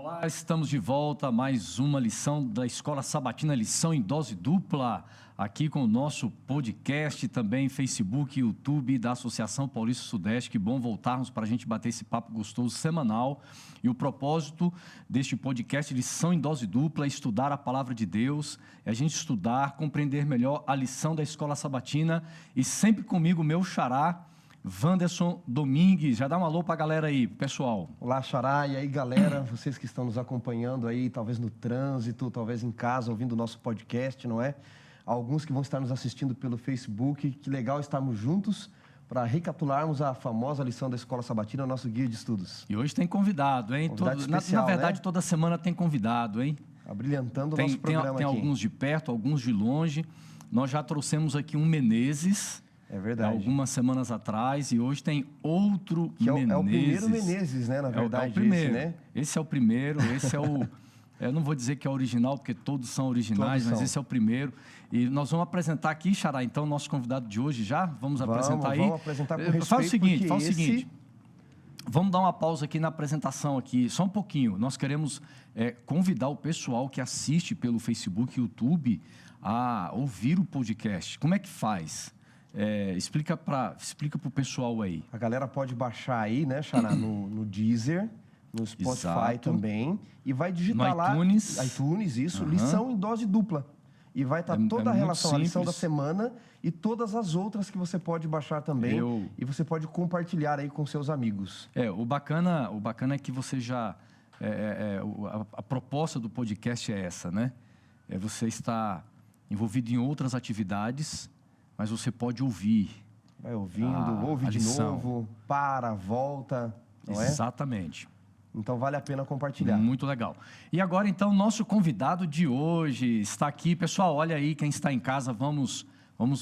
Olá, estamos de volta a mais uma lição da Escola Sabatina, lição em dose dupla, aqui com o nosso podcast, também Facebook e YouTube da Associação Paulista Sudeste. Que bom voltarmos para a gente bater esse papo gostoso semanal. E o propósito deste podcast, lição em dose dupla, é estudar a Palavra de Deus, é a gente estudar, compreender melhor a lição da Escola Sabatina. E sempre comigo, meu xará, Wanderson Domingues. Já dá um alô para a galera aí, pessoal. Olá, xará. E aí, galera, vocês que estão nos acompanhando aí, talvez no trânsito, talvez em casa, ouvindo o nosso podcast, não é? Alguns que vão estar nos assistindo pelo Facebook. Que legal estarmos juntos para recapitularmos a famosa lição da Escola Sabatina, nosso guia de estudos. E hoje tem convidado, hein? Convidado especial, na verdade, né? Toda semana tem convidado, hein? Abrilhantando o nosso programa tem aqui. alguns de perto, alguns de longe. Nós já trouxemos aqui um Menezes. É verdade. Algumas semanas atrás, e hoje tem outro que Menezes. É o primeiro Menezes, né? Na verdade, é o primeiro. esse, né? Esse é o primeiro, esse é o... Eu não vou dizer que é original, porque todos são originais, mas esse é o primeiro. E nós vamos apresentar aqui, xará, então, o nosso convidado de hoje já. Vamos apresentar aí. Vamos apresentar com respeito. Faz o seguinte. Vamos dar uma pausa aqui na apresentação, aqui, só um pouquinho. Nós queremos convidar o pessoal que assiste pelo Facebook e YouTube a ouvir o podcast. Como é que faz? Explica para o pessoal aí. A galera pode baixar aí, né, xará, no Deezer, no Spotify. Exato. Também, e vai digitar lá... iTunes, isso, lição em dose dupla. E vai estar toda a relação, a lição da semana e todas as outras que você pode baixar também. E você pode compartilhar aí com seus amigos. O bacana é que você já... a proposta do podcast é essa, né? Você está envolvido em outras atividades, mas você pode ouvir. Vai ouvindo, ouve de novo, volta, não é? Exatamente. Então, vale a pena compartilhar. Muito legal. E agora, então, nosso convidado de hoje está aqui. Pessoal, olha aí, quem está em casa, vamos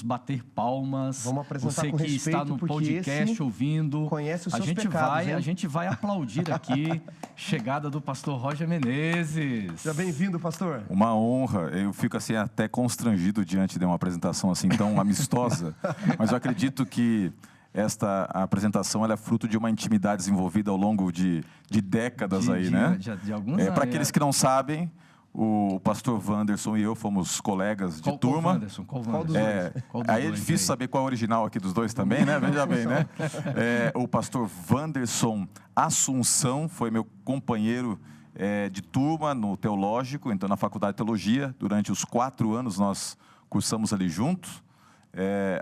bater palmas. Vamos apresentar você com respeito, está no podcast ouvindo. Conhece os seus pecados, a gente vai aplaudir aqui chegada do pastor Roger Menezes. Seja bem-vindo, pastor. Uma honra. Eu fico assim até constrangido diante de uma apresentação assim tão amistosa, mas eu acredito que esta apresentação ela é fruto de uma intimidade desenvolvida ao longo de décadas né? De alguns anos. Para aqueles que não sabem, o pastor Wanderson e eu fomos colegas de turma. Qual dos dois? Aí é difícil saber qual é o original aqui dos dois também, né? Veja bem, né? O pastor Wanderson Assunção foi meu companheiro de turma no teológico, então na faculdade de teologia. Durante os 4 anos nós cursamos ali juntos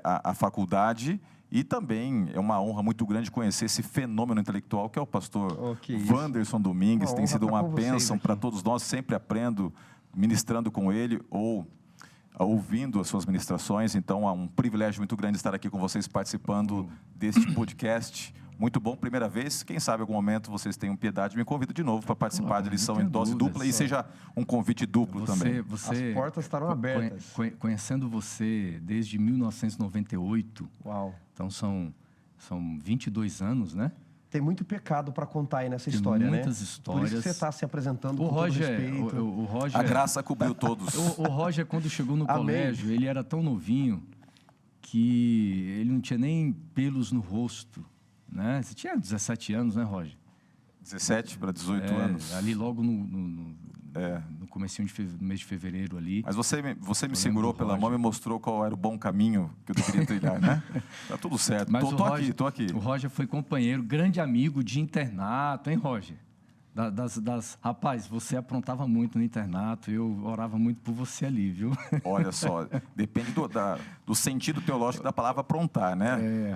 a faculdade. E também é uma honra muito grande conhecer esse fenômeno intelectual que é o pastor Wanderson Domingues. Tem sido uma bênção para todos nós, sempre aprendo ministrando com ele ou ouvindo as suas ministrações. Então é um privilégio muito grande estar aqui com vocês participando deste podcast. Muito bom, primeira vez. Quem sabe em algum momento vocês tenham piedade, me convido de novo para participar da lição em dose dupla e seja um convite duplo também. As portas estarão abertas. Conhecendo você desde 1998. Uau. Então são 22 anos, né? Tem muito pecado para contar aí nessa história, né? Muitas histórias. Por isso que você está se apresentando com todo respeito. O Roger, a graça cobriu todos. O Roger, quando chegou no colégio, ele era tão novinho que ele não tinha nem pelos no rosto. Né? Você tinha 17 anos, né, Roger? 17 para 18 anos. Ali logo no comecinho do mês de fevereiro ali. Mas você me segurou pela mão e me mostrou qual era o bom caminho que eu deveria trilhar, né? Tá tudo certo. Mas Tô aqui. O Roger foi companheiro, grande amigo de internato, hein, Roger? Rapaz, você aprontava muito no internato, eu orava muito por você ali, viu? Olha só, depende do sentido teológico da palavra aprontar, né?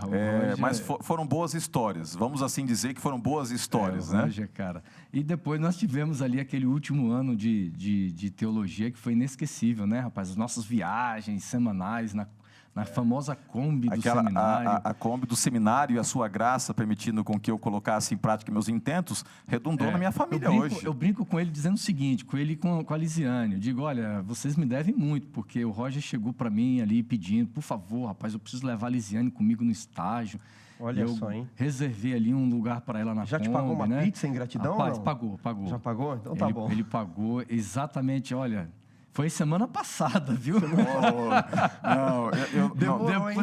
Mas foram boas histórias, vamos assim dizer que foram boas histórias, né? Roger, cara. E depois nós tivemos ali aquele último ano de teologia que foi inesquecível, né, rapaz? As nossas viagens semanais na famosa Kombi do seminário. A Kombi do seminário e a sua graça permitindo com que eu colocasse em prática meus intentos, redundou na minha família hoje. Eu brinco com ele dizendo o seguinte, com ele e com a Lisiane. Eu digo, olha, vocês me devem muito, porque o Roger chegou para mim ali pedindo, por favor, rapaz, eu preciso levar a Lisiane comigo no estágio. Olha só, hein? Reservei ali um lugar para ela na Kombi. Já te pagou uma pizza em gratidão? Rapaz, não? pagou. Já pagou? Então tá bom. Ele pagou exatamente, olha... Foi semana passada, viu?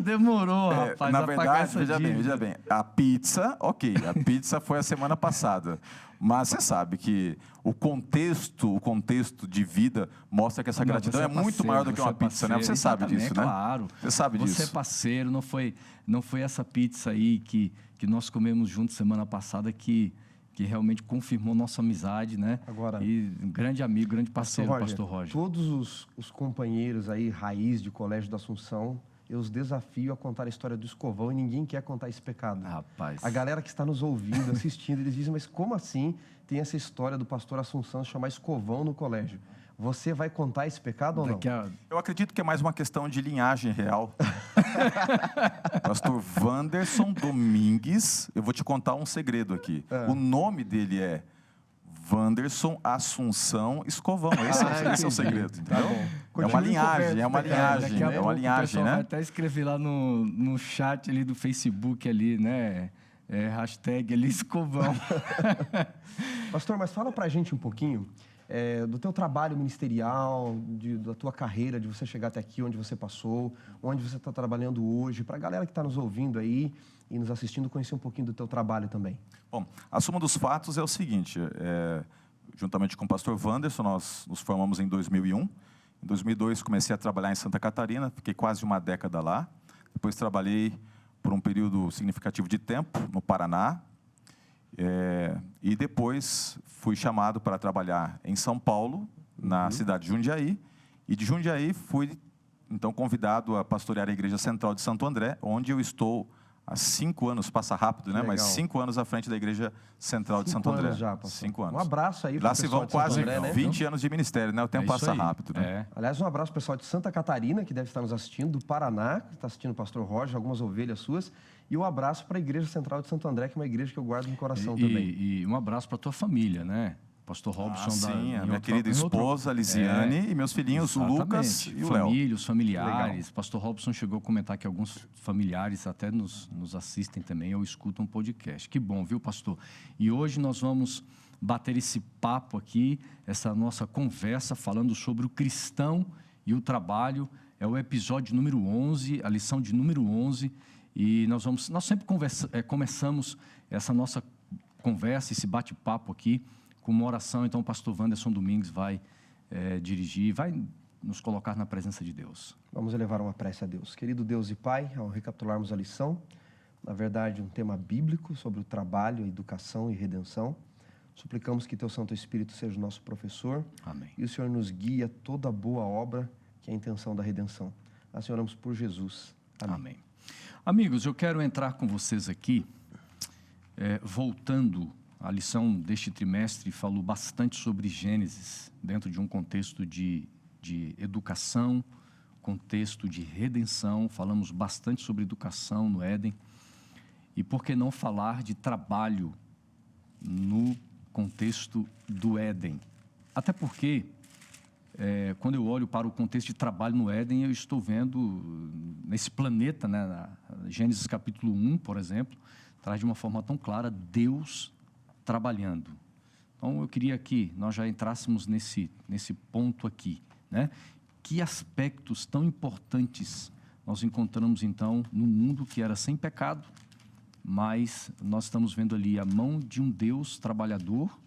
Demorou, rapaz. Na verdade, veja bem, a pizza, ok, a pizza foi a semana passada. Mas você sabe que o contexto de vida mostra que essa gratidão é muito maior do que uma pizza, né? Você sabe disso, né? Claro. Você sabe disso. Você é parceiro, não foi essa pizza aí que nós comemos juntos semana passada que realmente confirmou nossa amizade, né? Agora, e um grande amigo, grande parceiro, Pastor Roger. Todos os companheiros aí, raiz de Colégio da Assunção, eu os desafio a contar a história do escovão e ninguém quer contar esse pecado. Rapaz. A galera que está nos ouvindo, assistindo, eles dizem, mas como assim tem essa história do pastor Assunção se chamar escovão no colégio? Você vai contar esse pecado ou não? Eu acredito que é mais uma questão de linhagem real. Pastor Wanderson Domingues, eu vou te contar um segredo aqui. O nome dele é Wanderson Assunção Escovão. Esse é o segredo, entendeu? Tá, é uma linhagem, né? Vai até escrever lá no chat ali do Facebook ali, né? Hashtag ali escovão. Pastor, mas fala pra gente um pouquinho do teu trabalho ministerial, da tua carreira, de você chegar até aqui, onde você passou, onde você está trabalhando hoje, para a galera que está nos ouvindo aí e nos assistindo conhecer um pouquinho do teu trabalho também. Bom, a suma dos fatos é o seguinte, juntamente com o pastor Wanderson, nós nos formamos em 2001. Em 2002 comecei a trabalhar em Santa Catarina, fiquei quase uma década lá. Depois trabalhei por um período significativo de tempo no Paraná. E depois fui chamado para trabalhar em São Paulo, na cidade de Jundiaí. E de Jundiaí fui, então, convidado a pastorear a Igreja Central de Santo André, onde eu estou há 5 anos, passa rápido, né? Mas 5 anos à frente da Igreja Central de Santo André. Já, 5 anos. Um abraço aí para o pessoal de Santo André. Lá se vão quase 20 né? anos de ministério, né? O tempo passa rápido, né? Aliás, um abraço para o pessoal de Santa Catarina, que deve estar nos assistindo, do Paraná, que está assistindo o pastor Roger, algumas ovelhas suas. E um abraço para a Igreja Central de Santo André, que é uma igreja que eu guardo no coração também. E um abraço para a tua família, né? Pastor Robson. Sim, a minha querida esposa, Lisiane, e meus filhinhos, o Lucas e o Léo. Os familiares. Legal. Pastor Robson chegou a comentar que alguns familiares até nos assistem também ou escutam um podcast. Que bom, viu, pastor? E hoje nós vamos bater esse papo aqui, essa nossa conversa, falando sobre o cristão e o trabalho. É o episódio número 11, a lição de número 11. E nós sempre começamos essa nossa conversa, esse bate-papo aqui, com uma oração. Então, o pastor Wanderson Domingues vai dirigir, vai nos colocar na presença de Deus. Vamos elevar uma prece a Deus. Querido Deus e Pai, ao recapitularmos a lição, na verdade, um tema bíblico sobre o trabalho, a educação e redenção, suplicamos que Teu Santo Espírito seja o nosso professor. Amém. E o Senhor nos guie a toda boa obra, que é a intenção da redenção. Assim oramos por Jesus. Amém. Amém. Amigos, eu quero entrar com vocês aqui, voltando à lição deste trimestre, falou bastante sobre Gênesis, dentro de um contexto de educação, contexto de redenção, falamos bastante sobre educação no Éden, e por que não falar de trabalho no contexto do Éden? Até porque, quando eu olho para o contexto de trabalho no Éden, eu estou vendo nesse planeta, né, Gênesis capítulo 1, por exemplo, traz de uma forma tão clara Deus trabalhando. Então, eu queria que nós já entrássemos nesse ponto aqui, né? Que aspectos tão importantes nós encontramos, então, no mundo que era sem pecado, mas nós estamos vendo ali a mão de um Deus trabalhador,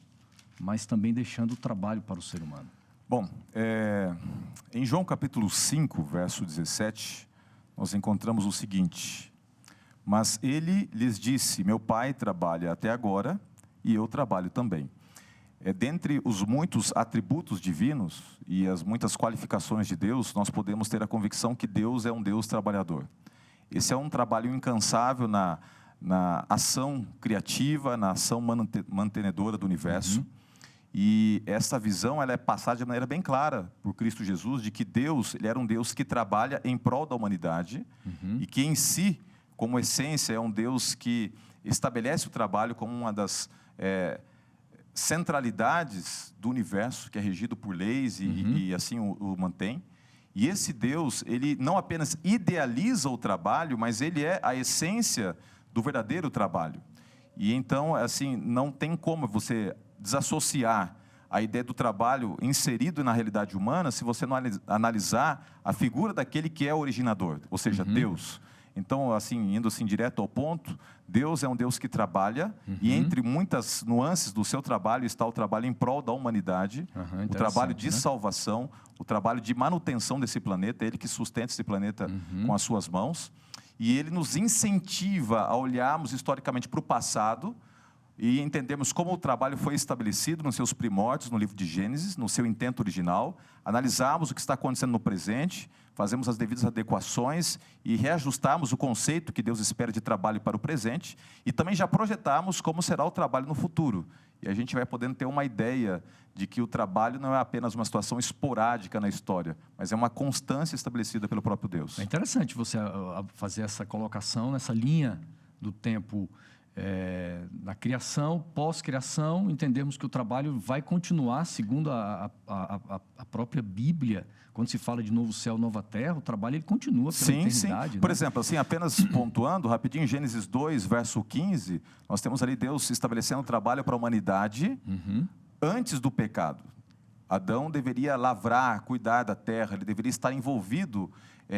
mas também deixando o trabalho para o ser humano. Bom, em João capítulo 5, verso 17, nós encontramos o seguinte: mas ele lhes disse, meu pai trabalha até agora e eu trabalho também. Dentre os muitos atributos divinos e as muitas qualificações de Deus, nós podemos ter a convicção que Deus é um Deus trabalhador. Esse é um trabalho incansável na ação criativa, na ação mantenedora do universo. E essa visão ela é passada de maneira bem clara por Cristo Jesus, de que Deus ele era um Deus que trabalha em prol da humanidade e que em si, como essência, é um Deus que estabelece o trabalho como uma das centralidades do universo, que é regido por leis e assim o mantém. E esse Deus, ele não apenas idealiza o trabalho, mas ele é a essência do verdadeiro trabalho. E então, assim, não tem como você desassociar a ideia do trabalho inserido na realidade humana se você não analisar a figura daquele que é o originador, ou seja, Deus. Então, assim, indo assim direto ao ponto, Deus é um Deus que trabalha, e entre muitas nuances do seu trabalho está o trabalho em prol da humanidade, o trabalho de salvação, o trabalho de manutenção desse planeta, Ele que sustenta esse planeta com as suas mãos, e Ele nos incentiva a olharmos historicamente para o passado, e entendemos como o trabalho foi estabelecido nos seus primórdios, no livro de Gênesis, no seu intento original, analisarmos o que está acontecendo no presente, fazemos as devidas adequações e reajustarmos o conceito que Deus espera de trabalho para o presente, e também já projetarmos como será o trabalho no futuro. E a gente vai podendo ter uma ideia de que o trabalho não é apenas uma situação esporádica na história, mas é uma constância estabelecida pelo próprio Deus. É interessante você fazer essa colocação nessa linha do tempo. Na criação, pós-criação, entendemos que o trabalho vai continuar, segundo a própria Bíblia, quando se fala de novo céu, nova terra, o trabalho ele continua pela eternidade. Sim. Por exemplo, assim, apenas pontuando rapidinho, Gênesis 2, verso 15, nós temos ali Deus estabelecendo o trabalho para a humanidade antes do pecado. Adão deveria lavrar, cuidar da terra, ele deveria estar envolvido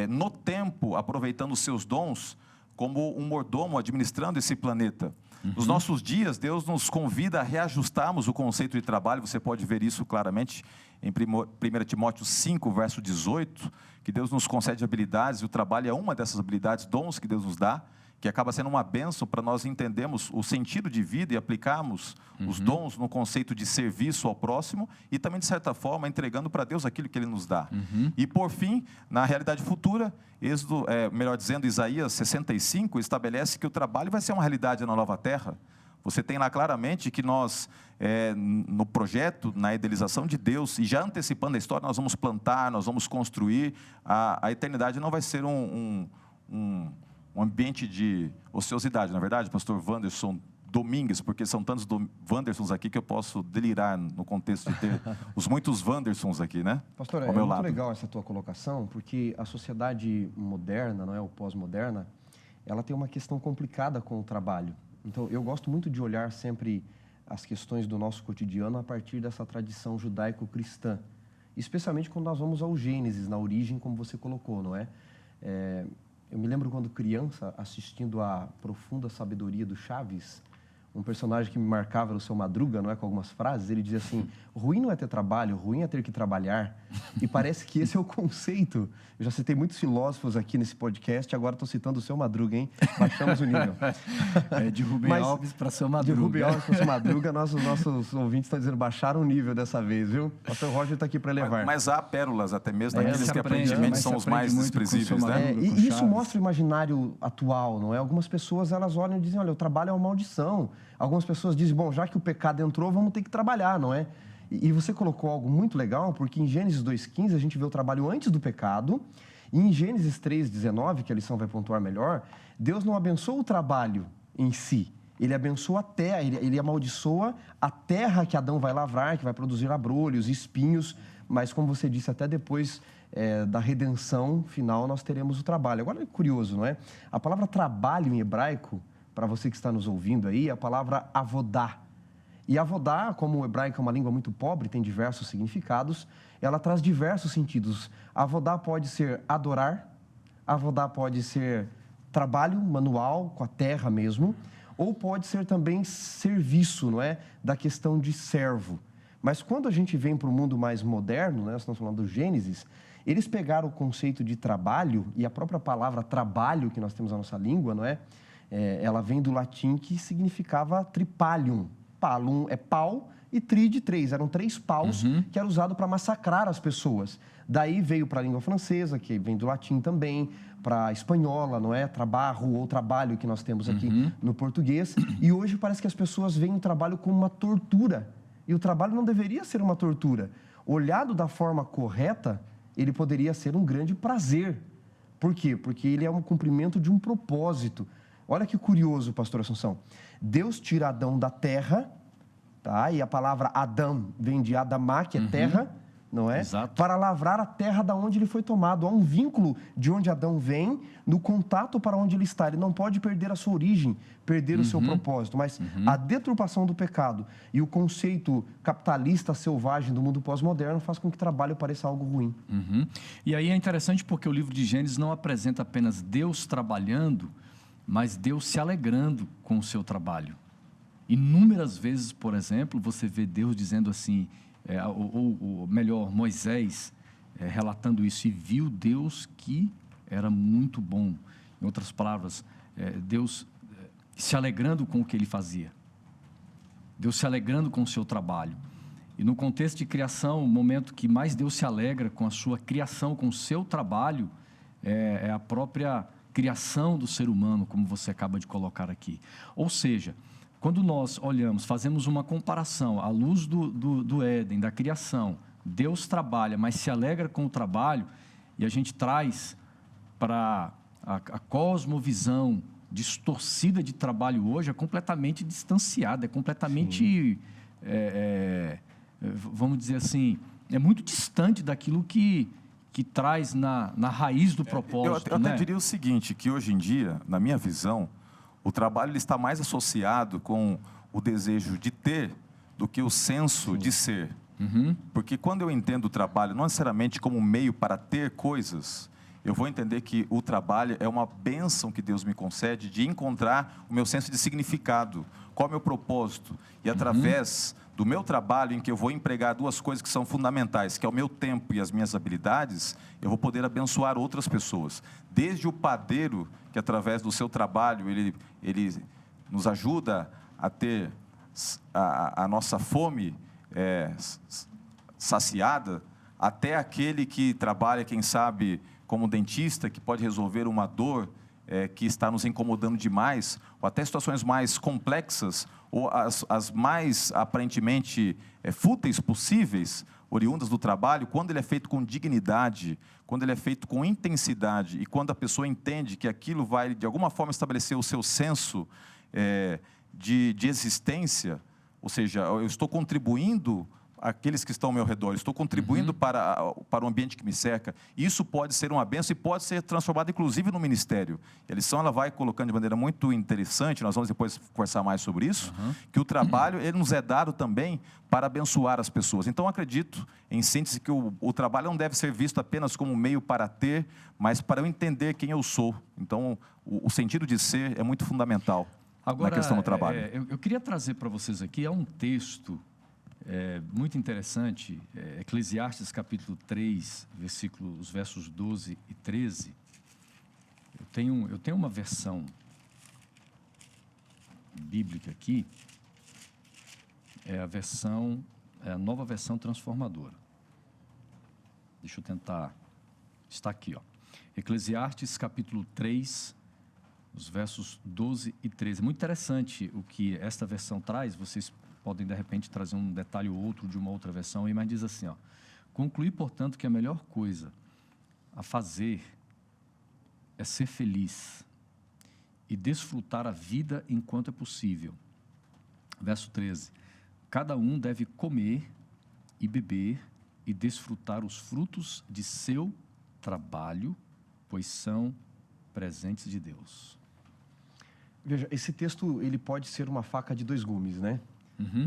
no tempo, aproveitando os seus dons, como um mordomo administrando esse planeta. Nos nossos dias, Deus nos convida a reajustarmos o conceito de trabalho. Você pode ver isso claramente em 1 Timóteo 5, verso 18, que Deus nos concede habilidades, e o trabalho é uma dessas habilidades, dons que Deus nos dá, que acaba sendo uma bênção para nós entendermos o sentido de vida e aplicarmos os dons no conceito de serviço ao próximo e também, de certa forma, entregando para Deus aquilo que Ele nos dá. E, por fim, na realidade futura, melhor dizendo, Isaías 65 estabelece que o trabalho vai ser uma realidade na nova terra. Você tem lá claramente que nós, no projeto, na idealização de Deus, e já antecipando a história, nós vamos plantar, nós vamos construir. A eternidade não vai ser um ambiente de ociosidade, na verdade, pastor Wanderson Domingues, porque são tantos Wandersons aqui que eu posso delirar no contexto de ter os muitos Wandersons aqui, né? Pastor, é muito legal essa tua colocação, porque a sociedade moderna, não é, ou pós-moderna, ela tem uma questão complicada com o trabalho. Então, eu gosto muito de olhar sempre as questões do nosso cotidiano a partir dessa tradição judaico-cristã, especialmente quando nós vamos ao Gênesis, na origem, como você colocou, não é? Eu me lembro quando criança, assistindo a Profunda Sabedoria do Chaves, um personagem que me marcava era o Seu Madruga, não é, com algumas frases, ele dizia assim, ruim não é ter trabalho, ruim é ter que trabalhar. E parece que esse é o conceito. Eu já citei muitos filósofos aqui nesse podcast, agora estou citando o Seu Madruga, hein? Baixamos o nível. De Rubem Alves para Seu Madruga. De Rubem Alves para Seu Madruga, nossos ouvintes estão dizendo, baixaram o nível dessa vez, viu? O pastor Roger está aqui para elevar. Mas há pérolas até mesmo, daqueles que aparentemente são os mais desprezíveis, né? E isso mostra o imaginário atual, não é? Algumas pessoas, elas olham e dizem, olha, o trabalho é uma maldição. Algumas pessoas dizem, bom, já que o pecado entrou, vamos ter que trabalhar, não é? E você colocou algo muito legal, porque em Gênesis 2,15 a gente vê o trabalho antes do pecado, e em Gênesis 3,19, que a lição vai pontuar melhor, Deus não abençoa o trabalho em si, Ele abençoa a terra, ele amaldiçoa a terra que Adão vai lavrar, que vai produzir abrolhos, espinhos, mas como você disse, até depois da redenção final nós teremos o trabalho. Agora é curioso, não é? A palavra trabalho em hebraico, para você que está nos ouvindo aí, é a palavra avodá. E avodá, como o hebraico é uma língua muito pobre, tem diversos significados, ela traz diversos sentidos. Avodá pode ser adorar, avodá pode ser trabalho manual, com a terra mesmo, ou pode ser também serviço, não é? Da questão de servo. Mas quando a gente vem para o mundo mais moderno, né? Nós estamos falando do Gênesis, eles pegaram o conceito de trabalho, e a própria palavra trabalho que nós temos na nossa língua, não é? Ela vem do latim que significava tripalium. Palum é pau e tri de três. Eram 3 paus que era usado para massacrar as pessoas. Daí veio para a língua francesa, que vem do latim também, para a espanhola, não é? Trabalho ou trabalho que nós temos aqui no português. E hoje parece que as pessoas veem o trabalho como uma tortura. E o trabalho não deveria ser uma tortura. Olhado da forma correta, ele poderia ser um grande prazer. Por quê? Porque ele é um cumprimento de um propósito. Olha que curioso, pastor Assunção. Deus tira Adão da terra, tá? E a palavra Adão vem de Adamá, que é terra, não é? Exato. Para lavrar a terra da onde ele foi tomado. Há um vínculo de onde Adão vem, no contato para onde ele está. Ele não pode perder a sua origem, perder o seu propósito. Mas a deturpação do pecado e o conceito capitalista selvagem do mundo pós-moderno faz com que o trabalho pareça algo ruim. E aí é interessante porque o livro de Gênesis não apresenta apenas Deus trabalhando, mas Deus se alegrando com o seu trabalho. Inúmeras vezes, por exemplo, você vê Deus dizendo assim, ou melhor, Moisés relatando isso, e viu Deus que era muito bom. Em outras palavras, Deus se alegrando com o que ele fazia. Deus se alegrando com o seu trabalho. E no contexto de criação, o momento que mais Deus se alegra com a sua criação, com o seu trabalho, é a própria criação do ser humano, como você acaba de colocar aqui. Ou seja, quando nós olhamos, fazemos uma comparação à luz do Éden, da criação, Deus trabalha, mas se alegra com o trabalho, e a gente traz para a cosmovisão distorcida de trabalho hoje, é completamente distanciada, é completamente, vamos dizer assim, é muito distante daquilo que traz na raiz do propósito. Eu até diria o seguinte, que hoje em dia, na minha visão, o trabalho ele está mais associado com o desejo de ter do que o senso de ser. Porque quando eu entendo o trabalho não necessariamente como meio para ter coisas, eu vou entender que o trabalho é uma bênção que Deus me concede de encontrar o meu senso de significado. Qual é o meu propósito? E através do meu trabalho, em que eu vou empregar duas coisas que são fundamentais, que é o meu tempo e as minhas habilidades, eu vou poder abençoar outras pessoas. Desde o padeiro, que através do seu trabalho, ele nos ajuda a ter a nossa fome saciada, até aquele que trabalha, quem sabe, como dentista, que pode resolver uma dor que está nos incomodando demais, ou até situações mais complexas, ou as mais aparentemente fúteis possíveis, oriundas do trabalho, quando ele é feito com dignidade, quando ele é feito com intensidade, e quando a pessoa entende que aquilo vai, de alguma forma, estabelecer o seu senso de existência, ou seja, eu estou contribuindo aqueles que estão ao meu redor, estou contribuindo para o ambiente que me cerca. Isso pode ser uma bênção e pode ser transformado, inclusive, no ministério. A lição ela vai colocando de maneira muito interessante, nós vamos depois conversar mais sobre isso, que o trabalho ele nos é dado também para abençoar as pessoas. Então, acredito, em síntese, que o trabalho não deve ser visto apenas como um meio para ter, mas para eu entender quem eu sou. Então, o sentido de ser é muito fundamental na questão do trabalho. Eu queria trazer para vocês aqui, um texto muito interessante, Eclesiastes capítulo 3, os versos 12 e 13. Eu tenho uma versão bíblica aqui, a nova versão transformadora. Deixa eu tentar, está aqui, Eclesiastes capítulo 3, os versos 12 e 13. Muito interessante o que esta versão traz, vocês podem, de repente, trazer um detalhe ou outro de uma outra versão, mas diz assim, concluir, portanto, que a melhor coisa a fazer é ser feliz e desfrutar a vida enquanto é possível. Verso 13, cada um deve comer e beber e desfrutar os frutos de seu trabalho, pois são presentes de Deus. Veja, esse texto ele pode ser uma faca de dois gumes, né?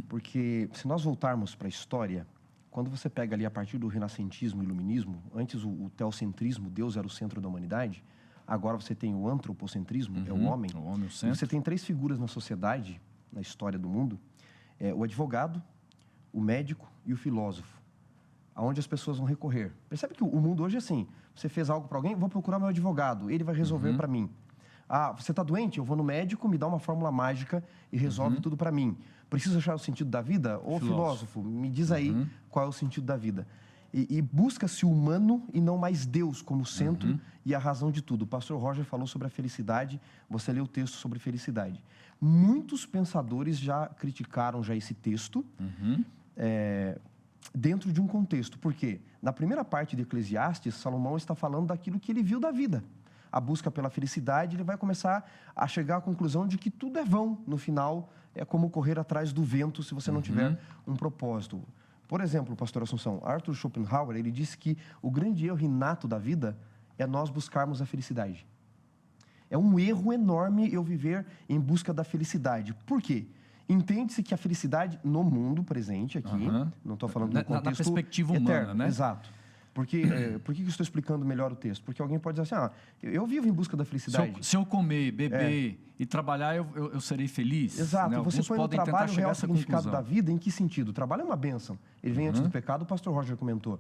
Porque se nós voltarmos para a história, quando você pega ali a partir do renascentismo e iluminismo, antes o teocentrismo, Deus era o centro da humanidade, agora você tem o antropocentrismo, é o homem. O homem, o centro. Você tem três figuras na sociedade, na história do mundo, o advogado, o médico e o filósofo, aonde as pessoas vão recorrer. Percebe que o mundo hoje é assim, você fez algo para alguém, vou procurar meu advogado, ele vai resolver para mim. Você está doente? Eu vou no médico, me dá uma fórmula mágica e resolve tudo para mim. Preciso achar o sentido da vida? Ô, filósofo, me diz aí qual é o sentido da vida. E busca-se o humano e não mais Deus como centro e a razão de tudo. O pastor Roger falou sobre a felicidade, você leu o texto sobre felicidade. Muitos pensadores já criticaram esse texto dentro de um contexto. Por quê? Na primeira parte de Eclesiastes, Salomão está falando daquilo que ele viu da vida. A busca pela felicidade, ele vai começar a chegar à conclusão de que tudo é vão. No final, é como correr atrás do vento se você não tiver um propósito. Por exemplo, pastor Assunção, Arthur Schopenhauer, ele disse que o grande erro inato da vida é nós buscarmos a felicidade. É um erro enorme eu viver em busca da felicidade. Por quê? Entende-se que a felicidade no mundo presente aqui, não estou falando do contexto na perspectiva humana, eterno, né? Exato. Por que eu estou explicando melhor o texto? Porque alguém pode dizer assim, eu vivo em busca da felicidade. Se eu comer, beber e trabalhar, eu serei feliz? Exato. Né? Você põe no trabalho o real significado da vida, em que sentido? O trabalho é uma bênção. Ele vem antes do pecado, o pastor Roger comentou.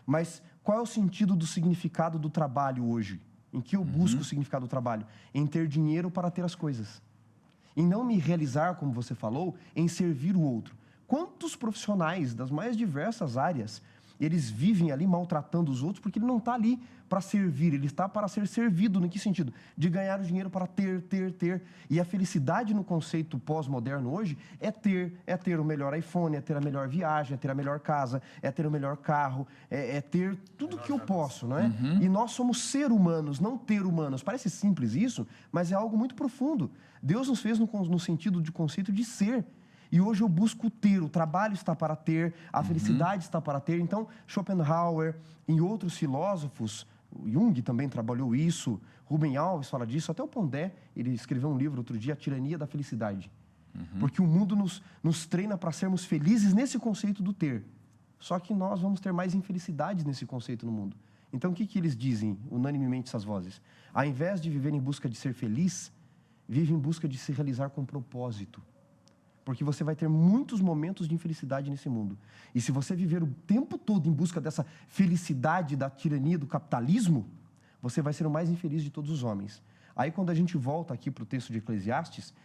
Mas qual é o sentido do significado do trabalho hoje? Em que eu busco o significado do trabalho? Em ter dinheiro para ter as coisas. Em não me realizar, como você falou, em servir o outro. Quantos profissionais das mais diversas áreas, eles vivem ali maltratando os outros porque ele não está ali para servir, ele está para ser servido. Em que sentido? De ganhar o dinheiro para ter. E a felicidade no conceito pós-moderno hoje é ter o melhor iPhone, é ter a melhor viagem, é ter a melhor casa, é ter o melhor carro, é ter tudo que eu posso, não é? E nós somos ser humanos, não ter humanos. Parece simples isso, mas é algo muito profundo. Deus nos fez no sentido de conceito de ser. E hoje eu busco ter, o trabalho está para ter, a felicidade está para ter. Então, Schopenhauer e outros filósofos, Jung também trabalhou isso, Rubem Alves fala disso, até o Pondé, ele escreveu um livro outro dia, A Tirania da Felicidade. Porque o mundo nos treina para sermos felizes nesse conceito do ter. Só que nós vamos ter mais infelicidades nesse conceito no mundo. Então, o que eles dizem, unanimemente, essas vozes? Ao invés de viver em busca de ser feliz, vive em busca de se realizar com propósito. Porque você vai ter muitos momentos de infelicidade nesse mundo. E se você viver o tempo todo em busca dessa felicidade da tirania do capitalismo, você vai ser o mais infeliz de todos os homens. Aí, quando a gente volta aqui para o texto de Eclesiastes,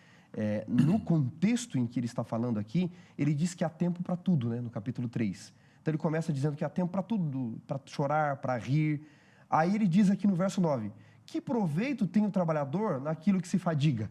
no contexto em que ele está falando aqui, ele diz que há tempo para tudo, né? No capítulo 3. Então, ele começa dizendo que há tempo para tudo, para chorar, para rir. Aí, ele diz aqui no verso 9, que proveito tem o trabalhador naquilo que se fadiga?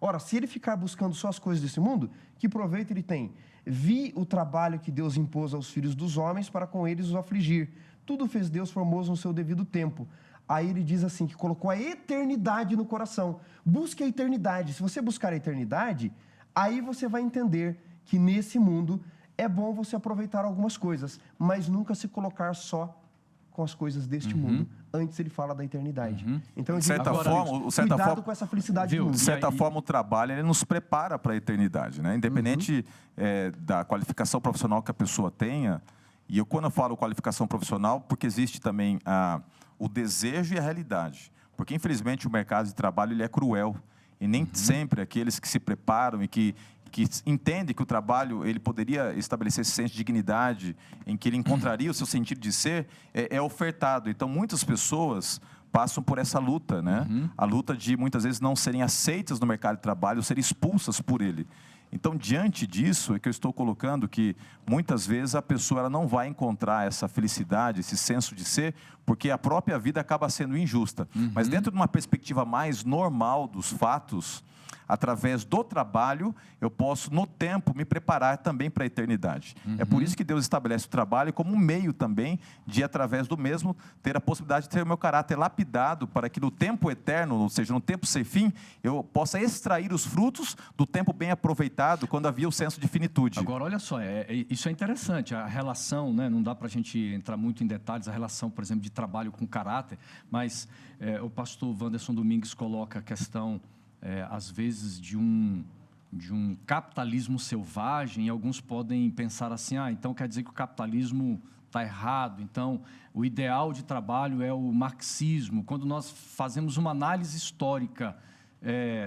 Ora, se ele ficar buscando só as coisas desse mundo, que proveito ele tem? Vi o trabalho que Deus impôs aos filhos dos homens para com eles os afligir. Tudo fez Deus formoso no seu devido tempo. Aí ele diz assim, que colocou a eternidade no coração. Busque a eternidade. Se você buscar a eternidade, aí você vai entender que nesse mundo é bom você aproveitar algumas coisas, mas nunca se colocar só com as coisas deste mundo. Antes ele fala da eternidade. Então, eu digo, cuidado com essa felicidade do mundo. De certa forma, o trabalho ele nos prepara para a eternidade, né? Independente da qualificação profissional que a pessoa tenha. E quando eu falo qualificação profissional, porque existe também o desejo e a realidade. Porque, infelizmente, o mercado de trabalho ele é cruel. E nem sempre aqueles que se preparam e que entende que o trabalho ele poderia estabelecer esse senso de dignidade, em que ele encontraria o seu sentido de ser, é ofertado. Então, muitas pessoas passam por essa luta, né? A luta de, muitas vezes, não serem aceitas no mercado de trabalho, serem expulsas por ele. Então, diante disso, é que eu estou colocando que, muitas vezes, a pessoa ela não vai encontrar essa felicidade, esse senso de ser, porque a própria vida acaba sendo injusta. Mas, dentro de uma perspectiva mais normal dos fatos, através do trabalho, eu posso, no tempo, me preparar também para a eternidade. É por isso que Deus estabelece o trabalho como um meio também de, através do mesmo, ter a possibilidade de ter o meu caráter lapidado para que no tempo eterno, ou seja, no tempo sem fim, eu possa extrair os frutos do tempo bem aproveitado, quando havia o senso de finitude. Agora, olha só, isso é interessante, a relação, né, não dá para a gente entrar muito em detalhes, a relação, por exemplo, de trabalho com caráter, mas o pastor Wanderson Domingues coloca a questão, às vezes, de um capitalismo selvagem, e alguns podem pensar assim, então quer dizer que o capitalismo está errado, então o ideal de trabalho é o marxismo. Quando nós fazemos uma análise histórica,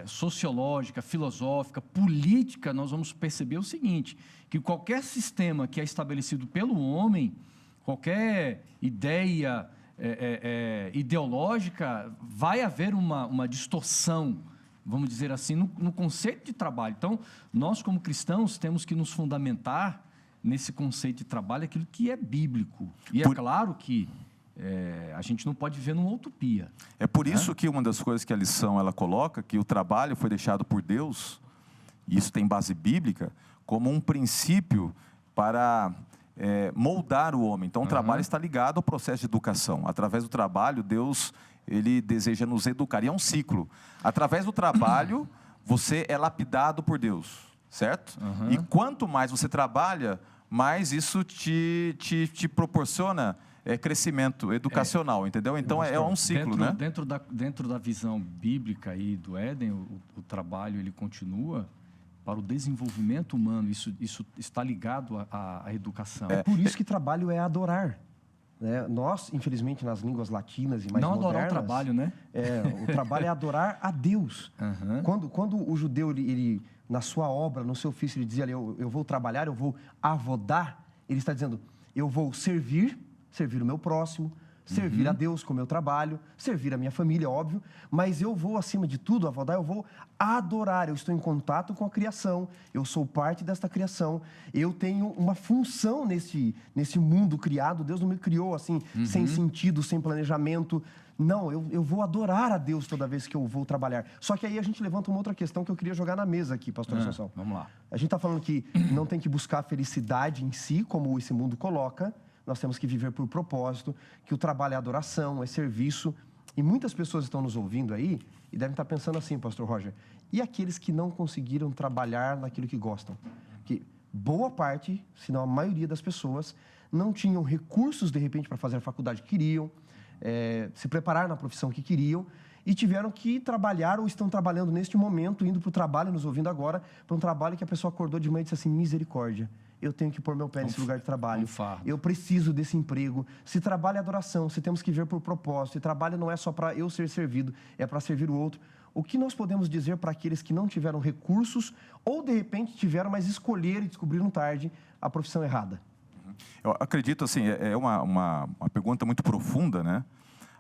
sociológica, filosófica, política, nós vamos perceber o seguinte, que qualquer sistema que é estabelecido pelo homem, qualquer ideia ideológica, vai haver uma distorção, vamos dizer assim, no conceito de trabalho. Então, nós como cristãos temos que nos fundamentar nesse conceito de trabalho, aquilo que é bíblico. E é claro que a gente não pode viver numa utopia. É por isso que uma das coisas que a lição ela coloca, que o trabalho foi deixado por Deus, e isso tem base bíblica, como um princípio para moldar o homem. Então, o trabalho está ligado ao processo de educação. Através do trabalho, Deus ele deseja nos educar. E é um ciclo. Através do trabalho, você é lapidado por Deus, certo? E quanto mais você trabalha, mais isso te proporciona crescimento educacional, entendeu? Então, é um ciclo, né? Dentro da visão bíblica aí do Éden, o trabalho ele continua para o desenvolvimento humano. Isso está ligado à educação. É por isso que trabalho é adorar. Né? Nós, infelizmente, nas línguas latinas e mais modernas... Não adorar o trabalho, né? O trabalho é adorar a Deus. Uhum. Quando o judeu, ele, na sua obra, no seu ofício, ele dizia ali, eu vou trabalhar, eu vou avodar, ele está dizendo, eu vou servir o meu próximo, servir a Deus com o meu trabalho, servir a minha família, óbvio, mas eu vou, acima de tudo, avodar, eu vou adorar, eu estou em contato com a criação, eu sou parte desta criação, eu tenho uma função nesse mundo criado, Deus não me criou assim, sem sentido, sem planejamento. Não, eu vou adorar a Deus toda vez que eu vou trabalhar. Só que aí a gente levanta uma outra questão que eu queria jogar na mesa aqui, pastor Assunção. Vamos lá. A gente está falando que não tem que buscar a felicidade em si, como esse mundo coloca. Nós temos que viver por propósito, que o trabalho é adoração, é serviço. E muitas pessoas estão nos ouvindo aí e devem estar pensando assim, pastor Roger, e aqueles que não conseguiram trabalhar naquilo que gostam? Que boa parte, se não a maioria das pessoas, não tinham recursos, de repente, para fazer a faculdade que queriam, se preparar na profissão que queriam, e tiveram que trabalhar ou estão trabalhando neste momento, indo para o trabalho, nos ouvindo agora, para um trabalho que a pessoa acordou de manhã e disse assim, misericórdia, eu tenho que pôr meu pé nesse lugar de trabalho, eu preciso desse emprego. Se trabalho é adoração, se temos que ver por propósito, se trabalho não é só para eu ser servido, é para servir o outro. O que nós podemos dizer para aqueles que não tiveram recursos ou, de repente, tiveram, mas escolheram e descobriram tarde a profissão errada? Eu acredito, assim, é uma pergunta muito profunda, né?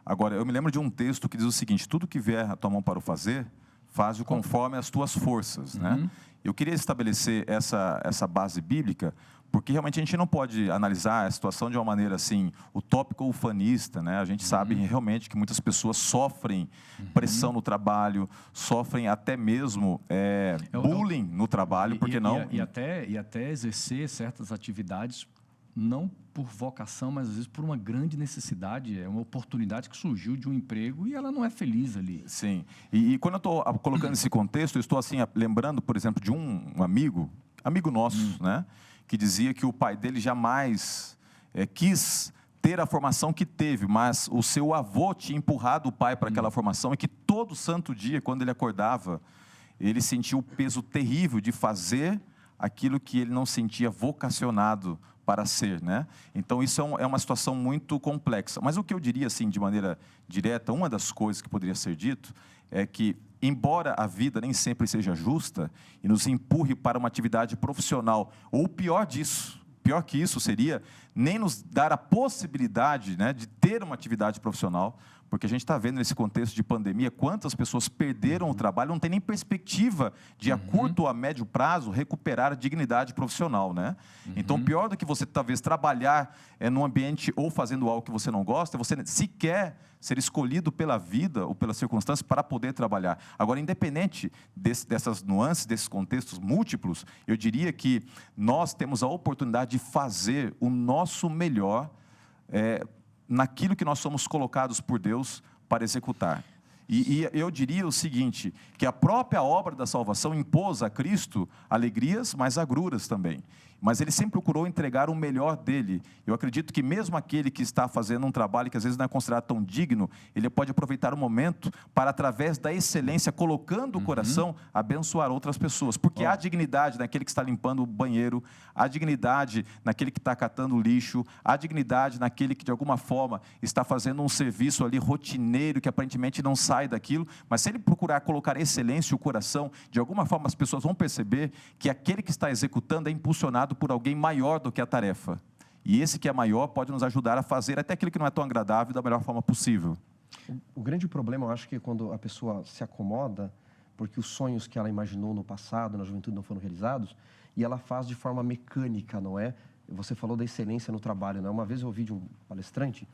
Agora, eu me lembro de um texto que diz o seguinte, tudo que vier a tua mão para o fazer, faz-o conforme as tuas forças, né? Eu queria estabelecer essa base bíblica, porque realmente a gente não pode analisar a situação de uma maneira assim, utópica ou ufanista, né? A gente sabe realmente que muitas pessoas sofrem pressão no trabalho, sofrem até mesmo bullying no trabalho, porque não... E até exercer certas atividades, não por vocação, mas às vezes por uma grande necessidade, é uma oportunidade que surgiu de um emprego e ela não é feliz ali. Sim, e quando eu estou colocando esse contexto, eu estou assim, lembrando, por exemplo, de um amigo nosso, né, que dizia que o pai dele jamais quis ter a formação que teve, mas o seu avô tinha empurrado o pai para aquela formação e que todo santo dia, quando ele acordava, ele sentia o peso terrível de fazer aquilo que ele não sentia vocacionado para ser, né? Então, isso é uma situação muito complexa. Mas o que eu diria, assim, de maneira direta, uma das coisas que poderia ser dito é que, embora a vida nem sempre seja justa e nos empurre para uma atividade profissional, ou pior que isso seria nem nos dar a possibilidade, né, de ter uma atividade profissional, porque a gente está vendo nesse contexto de pandemia quantas pessoas perderam o trabalho, não tem nem perspectiva de a curto ou a médio prazo recuperar a dignidade profissional, né? Então, pior do que você talvez trabalhar num ambiente ou fazendo algo que você não gosta, é você sequer ser escolhido pela vida ou pelas circunstâncias para poder trabalhar. Agora, independente dessas nuances, desses contextos múltiplos, eu diria que nós temos a oportunidade de fazer o nosso melhor naquilo que nós somos colocados por Deus para executar. E eu diria o seguinte, que a própria obra da salvação impôs a Cristo alegrias, mas agruras também. Mas ele sempre procurou entregar o melhor dele. Eu acredito que mesmo aquele que está fazendo um trabalho que às vezes não é considerado tão digno, ele pode aproveitar o momento para, através da excelência, colocando o coração, abençoar outras pessoas. Porque há dignidade naquele que está limpando o banheiro, há dignidade naquele que está catando o lixo, há dignidade naquele que, de alguma forma, está fazendo um serviço ali rotineiro, que aparentemente não sai daquilo, mas se ele procurar colocar excelência e o coração, de alguma forma as pessoas vão perceber que aquele que está executando é impulsionado por alguém maior do que a tarefa. E esse que é maior pode nos ajudar a fazer até aquilo que não é tão agradável da melhor forma possível. O grande problema, eu acho que quando a pessoa se acomoda, porque os sonhos que ela imaginou no passado, na juventude, não foram realizados, e ela faz de forma mecânica, não é? Você falou da excelência no trabalho, não é? Uma vez eu ouvi de um palestrante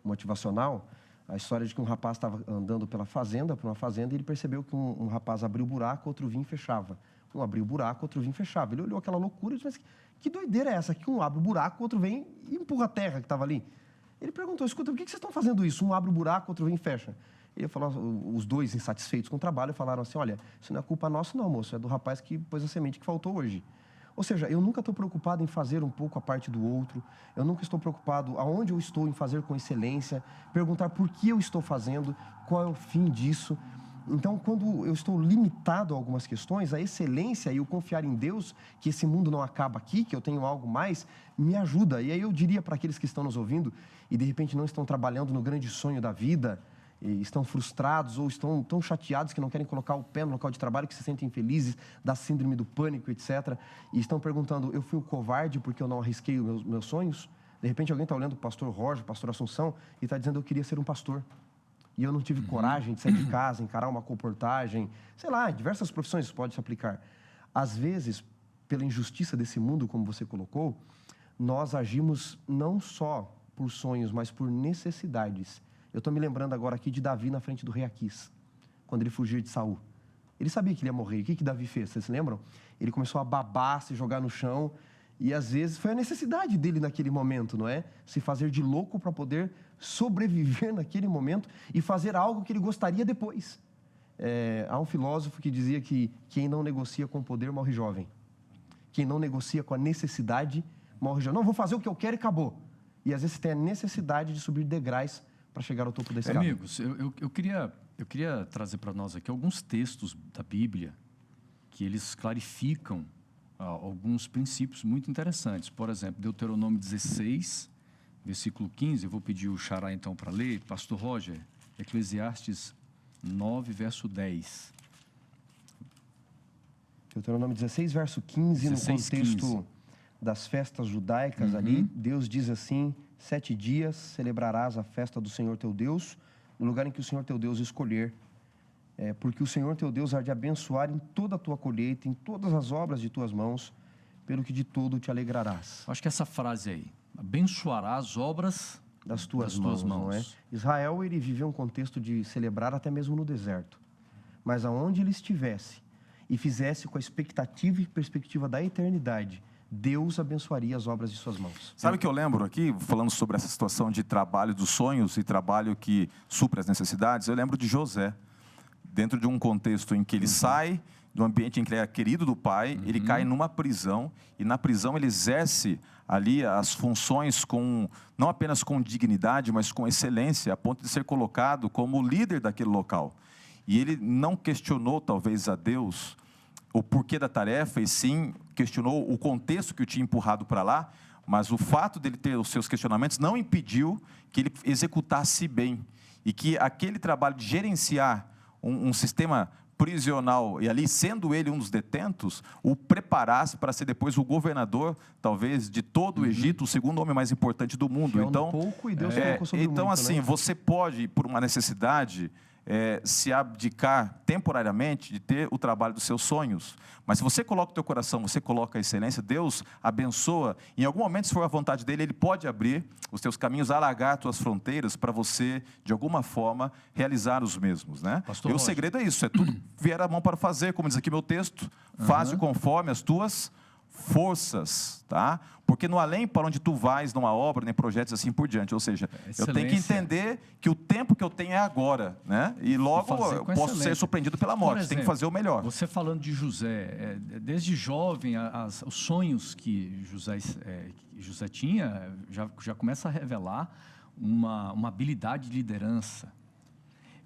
motivacional a história de que um rapaz estava andando por uma fazenda, e ele percebeu que um rapaz abriu o buraco, outro vinha e fechava. Um abriu o buraco, outro vinha e fechava. Ele olhou aquela loucura e disse, mas que doideira é essa? Que um abre o buraco, outro vem e empurra a terra que estava ali. Ele perguntou, escuta, por que vocês estão fazendo isso? Um abre o buraco, outro vem e fecha. Ele falou, os dois insatisfeitos com o trabalho falaram assim, olha, isso não é culpa nossa não, moço, é do rapaz que pôs a semente que faltou hoje. Ou seja, eu nunca estou preocupado em fazer um pouco a parte do outro, eu nunca estou preocupado aonde eu estou em fazer com excelência, perguntar por que eu estou fazendo, qual é o fim disso. Então, quando eu estou limitado a algumas questões, a excelência e o confiar em Deus, que esse mundo não acaba aqui, que eu tenho algo mais, me ajuda. E aí eu diria para aqueles que estão nos ouvindo e de repente não estão trabalhando no grande sonho da vida, e estão frustrados ou estão tão chateados que não querem colocar o pé no local de trabalho, que se sentem infelizes, da síndrome do pânico, etc. E estão perguntando, eu fui o covarde porque eu não arrisquei os meus sonhos? De repente alguém está olhando o pastor Roger, o pastor Assunção, e está dizendo, eu queria ser um pastor. E eu não tive coragem de sair de casa, encarar uma comportagem, sei lá, diversas profissões isso pode se aplicar. Às vezes, pela injustiça desse mundo, como você colocou, nós agimos não só por sonhos, mas por necessidades. Eu estou me lembrando agora aqui de Davi na frente do rei Aquis, quando ele fugiu de Saul. Ele sabia que ele ia morrer. O que Davi fez? Vocês se lembram? Ele começou a babar, se jogar no chão. E às vezes foi a necessidade dele naquele momento, não é? Se fazer de louco para poder sobreviver naquele momento e fazer algo que ele gostaria depois. Há um filósofo que dizia que quem não negocia com o poder morre jovem. Quem não negocia com a necessidade morre jovem. Não, vou fazer o que eu quero e acabou. E às vezes você tem a necessidade de subir degraus para chegar ao topo da escada. Amigos, eu queria trazer para nós aqui alguns textos da Bíblia que eles clarificam alguns princípios muito interessantes. Por exemplo, Deuteronômio 16, versículo 15, eu vou pedir o Xará então para ler. Pastor Roger, Eclesiastes 9, verso 10. Deuteronômio 16, verso 15, 16, no contexto 15. Das festas judaicas ali, Deus diz assim, 7 dias celebrarás a festa do Senhor teu Deus, no lugar em que o Senhor teu Deus escolher. Porque o Senhor teu Deus há de abençoar em toda a tua colheita, em todas as obras de tuas mãos, pelo que de todo te alegrarás. Acho que essa frase aí, abençoará as obras das tuas mãos. Não é? Israel, ele viveu um contexto de celebrar até mesmo no deserto. Mas aonde ele estivesse e fizesse com a expectativa e perspectiva da eternidade, Deus abençoaria as obras de suas mãos. Sabe o que eu lembro aqui, falando sobre essa situação de trabalho dos sonhos e trabalho que supre as necessidades? Eu lembro de José, dentro de um contexto em que ele sai do ambiente em que ele era querido do pai, ele cai numa prisão, e na prisão ele exerce ali as funções não apenas com dignidade, mas com excelência, a ponto de ser colocado como líder daquele local. E ele não questionou, talvez, a Deus o porquê da tarefa, e sim questionou o contexto que o tinha empurrado para lá, mas o fato dele ter os seus questionamentos não impediu que ele executasse bem, e que aquele trabalho de gerenciar um sistema prisional, e ali sendo ele um dos detentos, o preparasse para ser depois o governador, talvez, de todo o Egito, o segundo homem mais importante do mundo. Então, pouco e Deus colocou sobre então muito, assim, né? você pode, por uma necessidade, se abdicar temporariamente de ter o trabalho dos seus sonhos. Mas se você coloca o teu coração, você coloca a excelência, Deus abençoa. Em algum momento, se for a vontade dele, Ele pode abrir os teus caminhos, alargar as tuas fronteiras para você, de alguma forma, realizar os mesmos, né? Pastor E o segredo é isso, é tudo vier a mão para fazer, como diz aqui meu texto, faz-o conforme as tuas forças, tá? Porque no além para onde tu vais, numa obra, nem projetos assim por diante. Ou seja, eu tenho que entender que o tempo que eu tenho é agora, né? E logo eu posso ser surpreendido pela morte. Exemplo, tem que fazer o melhor. Você falando de José, desde jovem, os sonhos que José tinha já começa a revelar uma habilidade de liderança.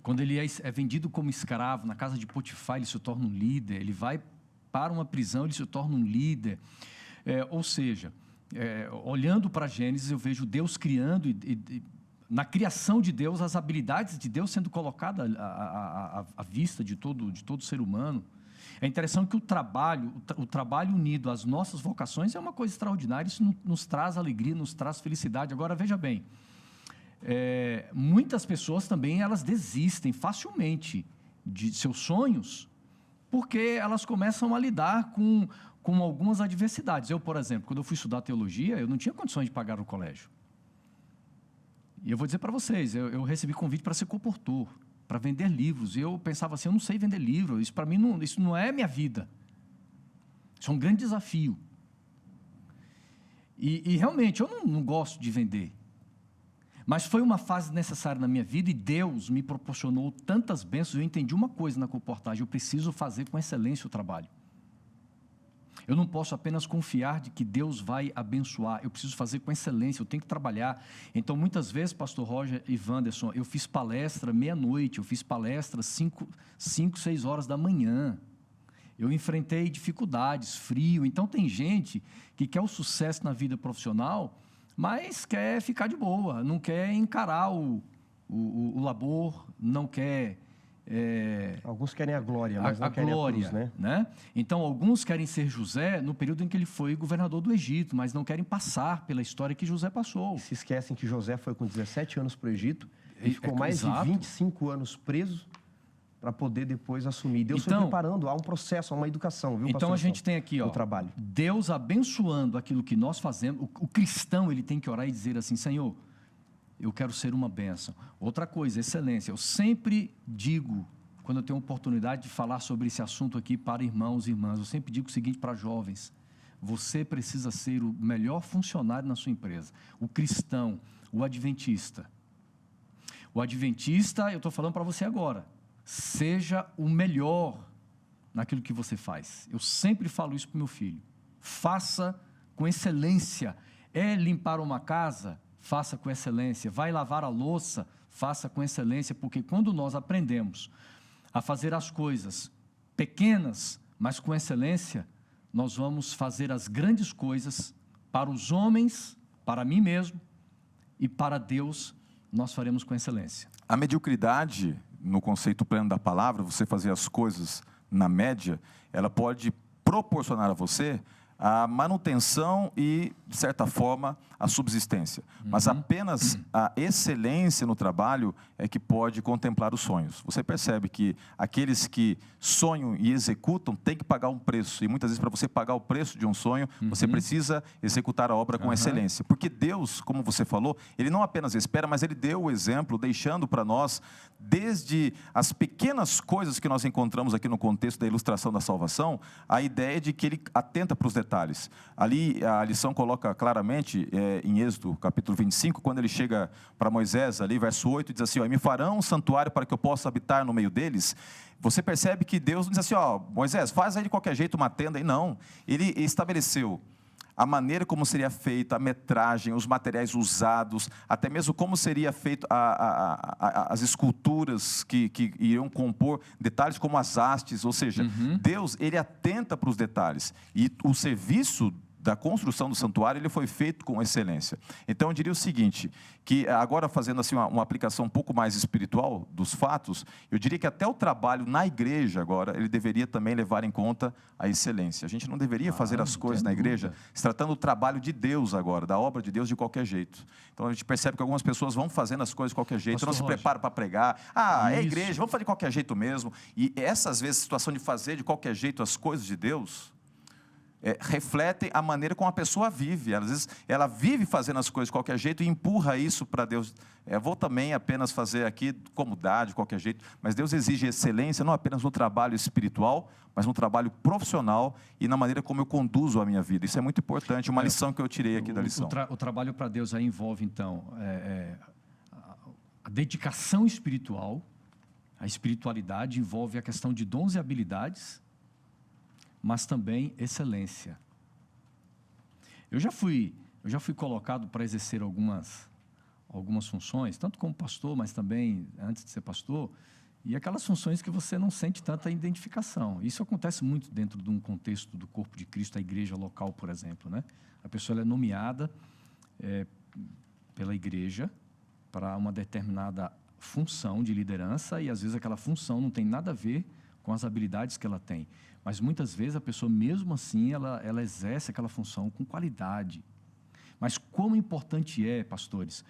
Quando ele é vendido como escravo na casa de Potifar, ele se torna um líder. Ele vai para uma prisão, ele se torna um líder. Ou seja, olhando para Gênesis, eu vejo Deus criando, na criação de Deus, as habilidades de Deus sendo colocadas à vista de todo ser humano. É interessante que o trabalho unido às nossas vocações é uma coisa extraordinária, isso nos traz alegria, nos traz felicidade. Agora, veja bem, muitas pessoas também, elas desistem facilmente de seus sonhos, porque elas começam a lidar com algumas adversidades. Eu, por exemplo, quando eu fui estudar teologia, eu não tinha condições de pagar o colégio. E eu vou dizer para vocês, eu recebi convite para ser comportor, para vender livros. E eu pensava assim, eu não sei vender livro, isso para mim isso não é minha vida. Isso é um grande desafio. E realmente, eu não gosto de vender. Mas foi uma fase necessária na minha vida e Deus me proporcionou tantas bênçãos. Eu entendi uma coisa na comportagem, eu preciso fazer com excelência o trabalho. Eu não posso apenas confiar de que Deus vai abençoar. Eu preciso fazer com excelência, eu tenho que trabalhar. Então, muitas vezes, pastor Roger e Wanderson, eu fiz palestra meia-noite, eu fiz palestra 5, 6 horas da manhã. Eu enfrentei dificuldades, frio. Então, tem gente que quer o sucesso na vida profissional, mas quer ficar de boa, não quer encarar o labor, não quer... Alguns querem a glória, mas não querem glória, a cruz, né? Então, alguns querem ser José no período em que ele foi governador do Egito, mas não querem passar pela história que José passou. E se esquecem que José foi com 17 anos para o Egito e ficou mais de 25 anos preso para poder depois assumir. Deus foi preparando, há um processo, há uma educação, viu, Então, a gente tem aqui, o trabalho. Deus abençoando aquilo que nós fazemos. O cristão, ele tem que orar e dizer assim, Senhor, eu quero ser uma bênção. Outra coisa, excelência. Eu sempre digo, quando eu tenho oportunidade de falar sobre esse assunto aqui para irmãos e irmãs, eu sempre digo o seguinte para jovens: você precisa ser o melhor funcionário na sua empresa. O cristão, o adventista. O adventista, eu estou falando para você agora, seja o melhor naquilo que você faz. Eu sempre falo isso para o meu filho. Faça com excelência. É limpar uma casa? Faça com excelência. Vai lavar a louça? Faça com excelência, porque quando nós aprendemos a fazer as coisas pequenas, mas com excelência, nós vamos fazer as grandes coisas para os homens, para mim mesmo e para Deus, nós faremos com excelência. A mediocridade, no conceito pleno da palavra, você fazer as coisas na média, ela pode proporcionar a você a manutenção e, de certa forma, a subsistência. Mas apenas a excelência no trabalho é que pode contemplar os sonhos. Você percebe que aqueles que sonham e executam têm que pagar um preço. E muitas vezes, para você pagar o preço de um sonho, você precisa executar a obra com excelência. Porque Deus, como você falou, Ele não apenas espera, mas Ele deu o exemplo, deixando para nós, desde as pequenas coisas que nós encontramos aqui no contexto da ilustração da salvação, a ideia de que Ele atenta para os detalhes. Ali a lição coloca claramente, em Êxodo capítulo 25, quando ele chega para Moisés, ali verso 8, diz assim, me farão um santuário para que eu possa habitar no meio deles. Você percebe que Deus não diz assim, Moisés, faz aí de qualquer jeito uma tenda aí. Não, Ele estabeleceu a maneira como seria feita a metragem, os materiais usados, até mesmo como seria feito as esculturas que iriam compor, detalhes como as hastes, ou seja, Deus, Ele atenta para os detalhes. E o serviço da construção do santuário, ele foi feito com excelência. Então, eu diria o seguinte, que agora fazendo assim uma aplicação um pouco mais espiritual dos fatos, eu diria que até o trabalho na igreja agora, ele deveria também levar em conta a excelência. A gente não deveria fazer as coisas na igreja se tratando do trabalho de Deus agora, da obra de Deus de qualquer jeito. Então, a gente percebe que algumas pessoas vão fazendo as coisas de qualquer jeito, não se preparam para pregar. É igreja, vamos fazer de qualquer jeito mesmo. E essas vezes, a situação de fazer de qualquer jeito as coisas de Deus, refletem a maneira como a pessoa vive. Às vezes, ela vive fazendo as coisas de qualquer jeito e empurra isso para Deus. Vou também apenas fazer aqui como dá, de qualquer jeito. Mas Deus exige excelência, não apenas no trabalho espiritual, mas no trabalho profissional e na maneira como eu conduzo a minha vida. Isso é muito importante, uma lição que eu tirei aqui da lição. O trabalho para Deus aí envolve, então, a dedicação espiritual. A espiritualidade envolve a questão de dons e habilidades, mas também excelência. Eu já fui colocado para exercer algumas funções, tanto como pastor, mas também antes de ser pastor, e aquelas funções que você não sente tanta identificação. Isso acontece muito dentro de um contexto do corpo de Cristo, a igreja local, por exemplo, né? A pessoa é nomeada pela igreja para uma determinada função de liderança e às vezes aquela função não tem nada a ver com as habilidades que ela tem. Mas muitas vezes a pessoa, mesmo assim, ela exerce aquela função com qualidade. Mas como importante pastores,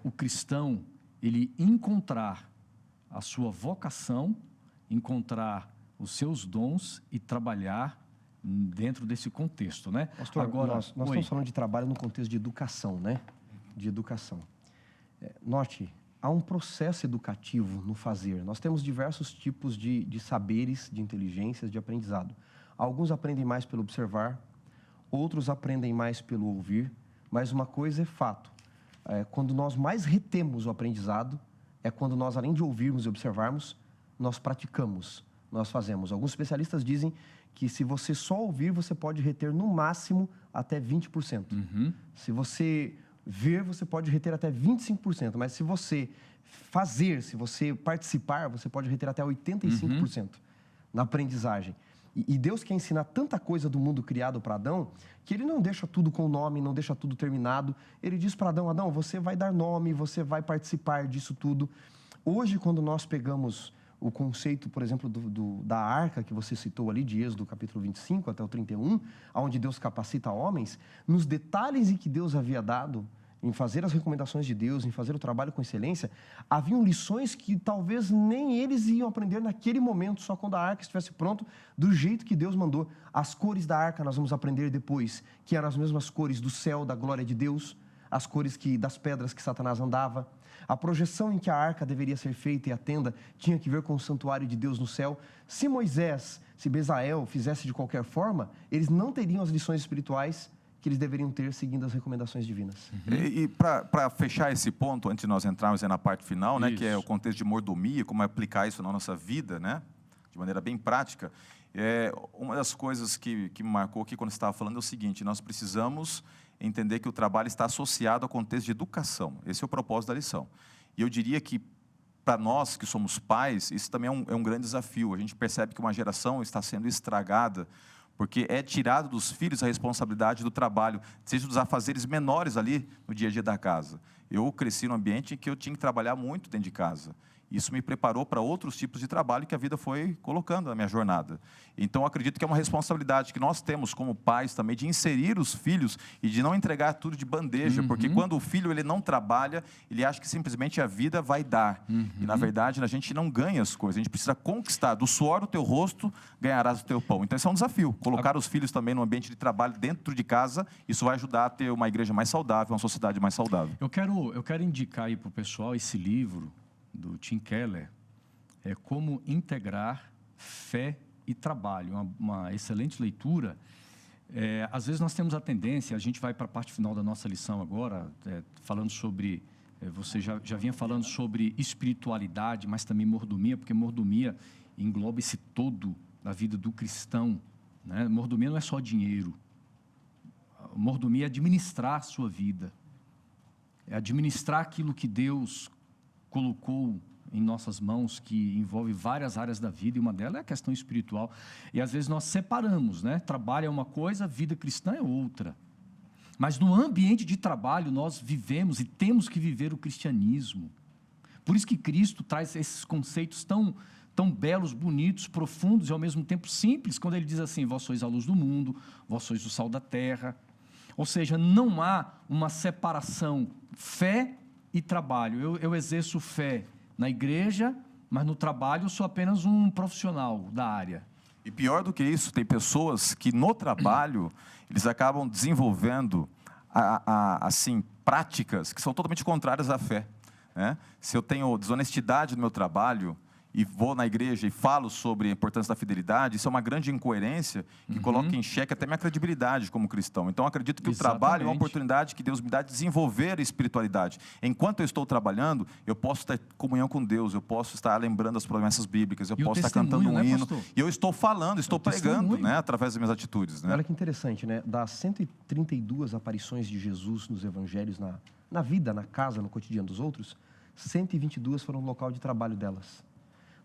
o cristão, ele encontrar a sua vocação, encontrar os seus dons e trabalhar dentro desse contexto, né? Pastor, agora, nós estamos falando de trabalho no contexto de educação, né? De educação. Note, há um processo educativo no fazer. Nós temos diversos tipos de saberes, de inteligências, de aprendizado. Alguns aprendem mais pelo observar, outros aprendem mais pelo ouvir, mas uma coisa é fato. Quando nós mais retemos o aprendizado, é quando nós, além de ouvirmos e observarmos, nós praticamos, nós fazemos. Alguns especialistas dizem que se você só ouvir, você pode reter no máximo até 20%. Se você ver, você pode reter até 25%. Mas se você fazer, se você participar, você pode reter até 85% na aprendizagem. E Deus quer ensinar tanta coisa do mundo criado para Adão, que Ele não deixa tudo com nome, não deixa tudo terminado. Ele diz para Adão, Adão, você vai dar nome, você vai participar disso tudo. Hoje, quando nós pegamos o conceito, por exemplo, da arca que você citou ali, de Êxodo capítulo 25 até o 31, onde Deus capacita homens, nos detalhes em que Deus havia dado, em fazer as recomendações de Deus, em fazer o trabalho com excelência, haviam lições que talvez nem eles iam aprender naquele momento, só quando a arca estivesse pronta, do jeito que Deus mandou. As cores da arca nós vamos aprender depois, que eram as mesmas cores do céu, da glória de Deus, as cores das pedras que Satanás andava. A projeção em que a arca deveria ser feita e a tenda tinha que ver com o santuário de Deus no céu. Se Moisés, se Bezael fizesse de qualquer forma, eles não teriam as lições espirituais que eles deveriam ter seguindo as recomendações divinas. E para fechar esse ponto, antes de nós entrarmos na parte final, né, que é o contexto de mordomia, como aplicar isso na nossa vida, né, de maneira bem prática, uma das coisas que me marcou aqui quando você estava falando é o seguinte: nós precisamos entender que o trabalho está associado ao contexto de educação. Esse é o propósito da lição. E eu diria que, para nós que somos pais, isso também é um grande desafio. A gente percebe que uma geração está sendo estragada porque é tirado dos filhos a responsabilidade do trabalho, seja dos afazeres menores ali no dia a dia da casa. Eu cresci num ambiente em que eu tinha que trabalhar muito dentro de casa. Isso me preparou para outros tipos de trabalho que a vida foi colocando na minha jornada. Então, eu acredito que é uma responsabilidade que nós temos como pais também de inserir os filhos e de não entregar tudo de bandeja, porque quando o filho ele não trabalha, ele acha que simplesmente a vida vai dar. E, na verdade, a gente não ganha as coisas, a gente precisa conquistar. Do suor do teu rosto, ganharás o teu pão. Então, esse é um desafio. Colocar os filhos também no ambiente de trabalho dentro de casa, isso vai ajudar a ter uma igreja mais saudável, uma sociedade mais saudável. Eu quero indicar aí para o pessoal esse livro do Tim Keller, Como Integrar Fé e Trabalho, uma excelente leitura. Às vezes nós temos a tendência, a gente vai para a parte final da nossa lição agora, falando sobre, você já vinha falando sobre espiritualidade, mas também mordomia, porque mordomia engloba esse todo da vida do cristão, né? Mordomia não é só dinheiro, mordomia é administrar a sua vida, é administrar aquilo que Deus colocou em nossas mãos, que envolve várias áreas da vida, e uma delas é a questão espiritual. E às vezes nós separamos, né? Trabalho é uma coisa, vida cristã é outra. Mas no ambiente de trabalho nós vivemos e temos que viver o cristianismo. Por isso que Cristo traz esses conceitos tão belos, bonitos, profundos e ao mesmo tempo simples, quando ele diz assim: vós sois a luz do mundo, vós sois o sal da terra. Ou seja, não há uma separação, fé e trabalho. Eu exerço fé na igreja, mas no trabalho eu sou apenas um profissional da área. E pior do que isso, tem pessoas que no trabalho, eles acabam desenvolvendo assim, práticas que são totalmente contrárias à fé, né? Se eu tenho desonestidade no meu trabalho e vou na igreja e falo sobre a importância da fidelidade, isso é uma grande incoerência que coloca em xeque até minha credibilidade como cristão. Então, acredito que o trabalho é uma oportunidade que Deus me dá de desenvolver a espiritualidade. Enquanto eu estou trabalhando, eu posso estar em comunhão com Deus, eu posso estar lembrando as promessas bíblicas, eu posso estar cantando um hino, e eu estou falando, estou pregando, né, através das minhas atitudes. Né? Olha que interessante, né? Das 132 aparições de Jesus nos evangelhos, na vida, na casa, no cotidiano dos outros, 122 foram no local de trabalho delas.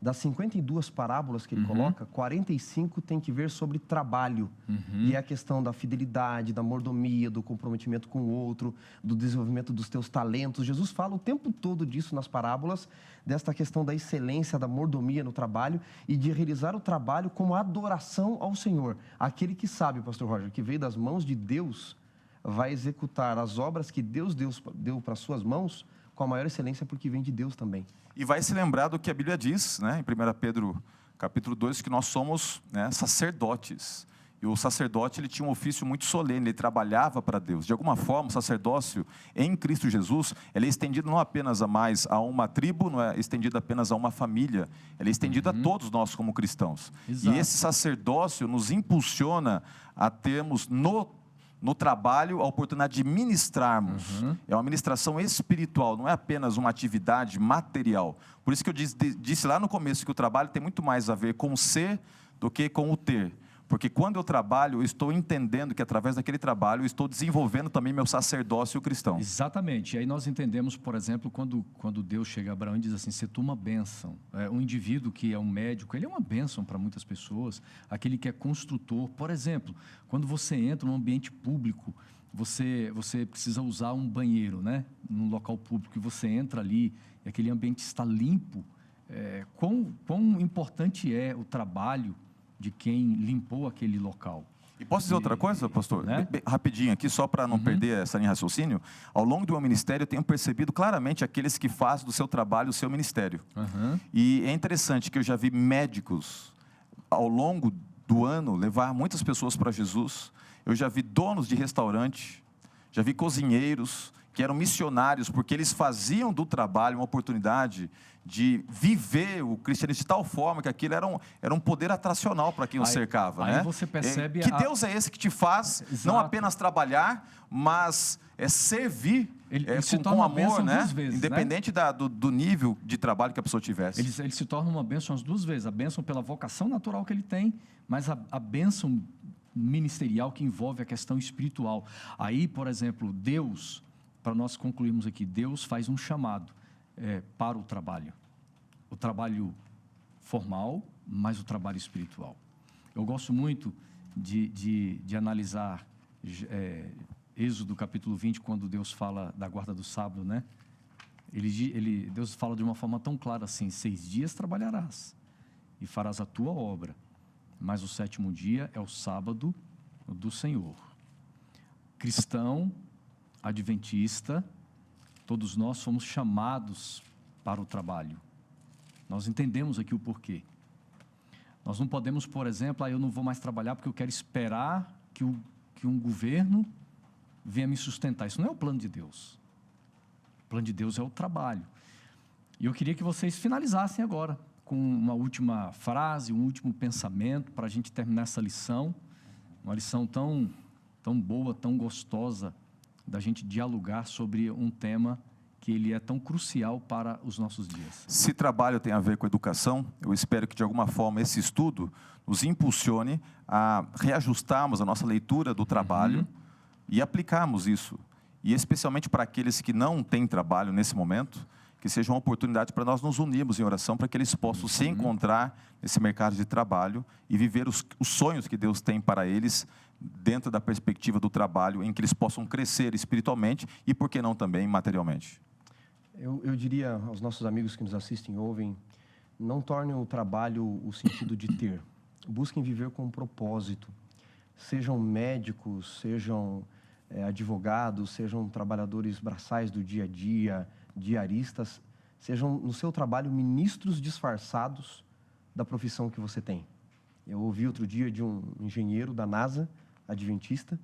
Das 52 parábolas que ele coloca, 45 tem que ver sobre trabalho. E é a questão da fidelidade, da mordomia, do comprometimento com o outro, do desenvolvimento dos teus talentos. Jesus fala o tempo todo disso nas parábolas, desta questão da excelência, da mordomia no trabalho e de realizar o trabalho como adoração ao Senhor. Aquele que sabe, pastor Roger, que veio das mãos de Deus, vai executar as obras que Deus deu para suas mãos com a maior excelência, porque vem de Deus também. E vai se lembrar do que a Bíblia diz, né, em 1 Pedro capítulo 2, que nós somos, né, sacerdotes. E o sacerdote ele tinha um ofício muito solene, ele trabalhava para Deus. De alguma forma, o sacerdócio em Cristo Jesus, ele é estendido não apenas a uma tribo, não é estendido apenas a uma família, ele é estendido a todos nós como cristãos. Exato. E esse sacerdócio nos impulsiona a termos no trabalho a oportunidade de ministrarmos. É uma ministração espiritual, não é apenas uma atividade material. Por isso que eu disse lá no começo que o trabalho tem muito mais a ver com o ser do que com o ter. Porque quando eu trabalho, eu estou entendendo que através daquele trabalho, eu estou desenvolvendo também meu sacerdócio cristão. Exatamente. E aí nós entendemos, por exemplo, quando Deus chega a Abraão e diz assim, se tu uma bênção. Um indivíduo que é um médico, ele é uma bênção para muitas pessoas. Aquele que é construtor. Por exemplo, quando você entra num ambiente público, você precisa usar um banheiro, né? Num local público, e você entra ali, e aquele ambiente está limpo. Quão importante é o trabalho de quem limpou aquele local. E posso dizer outra coisa, pastor? Né? Rapidinho aqui, só para não perder essa linha de raciocínio. Ao longo do meu ministério, eu tenho percebido claramente aqueles que fazem do seu trabalho o seu ministério. E é interessante que eu já vi médicos, ao longo do ano, levar muitas pessoas para Jesus. Eu já vi donos de restaurante, já vi cozinheiros que eram missionários, porque eles faziam do trabalho uma oportunidade de viver o cristianismo de tal forma que aquilo era um poder atracional para quem o cercava. Aí né? você percebe... Que Deus é esse que te faz não apenas trabalhar, mas servir com amor, né? Vezes, independente né? do nível de trabalho que a pessoa tivesse. Ele se torna uma bênção as duas vezes. A bênção pela vocação natural que ele tem, mas a bênção ministerial que envolve a questão espiritual. Aí, por exemplo, Deus, para nós concluirmos aqui, Deus faz um chamado para o trabalho formal, mas o trabalho espiritual. Eu gosto muito de analisar Êxodo capítulo 20, quando Deus fala da guarda do sábado, né? Deus fala de uma forma tão clara assim, 6 dias trabalharás e farás a tua obra, mas o 7º dia é o sábado do Senhor. Cristão, adventista, todos nós somos chamados para o trabalho. Nós entendemos aqui o porquê. Nós não podemos, por exemplo, eu não vou mais trabalhar porque eu quero esperar que um governo venha me sustentar. Isso não é o plano de Deus. O plano de Deus é o trabalho. E eu queria que vocês finalizassem agora com uma última frase, um último pensamento para a gente terminar essa lição. Uma lição tão boa, tão gostosa, da gente dialogar sobre um tema que ele é tão crucial para os nossos dias. Se trabalho tem a ver com educação, eu espero que de alguma forma esse estudo nos impulsione a reajustarmos a nossa leitura do trabalho e aplicarmos isso. E especialmente para aqueles que não têm trabalho nesse momento, que seja uma oportunidade para nós nos unirmos em oração para que eles possam se encontrar nesse mercado de trabalho e viver os sonhos que Deus tem para eles dentro da perspectiva do trabalho, em que eles possam crescer espiritualmente e, por que não, também materialmente. Eu diria aos nossos amigos que nos assistem e ouvem, não tornem o trabalho o sentido de ter. Busquem viver com um propósito. Sejam médicos, sejam advogados, sejam trabalhadores braçais do dia a dia, diaristas, sejam no seu trabalho ministros disfarçados da profissão que você tem. Eu ouvi outro dia de um engenheiro da NASA, adventista,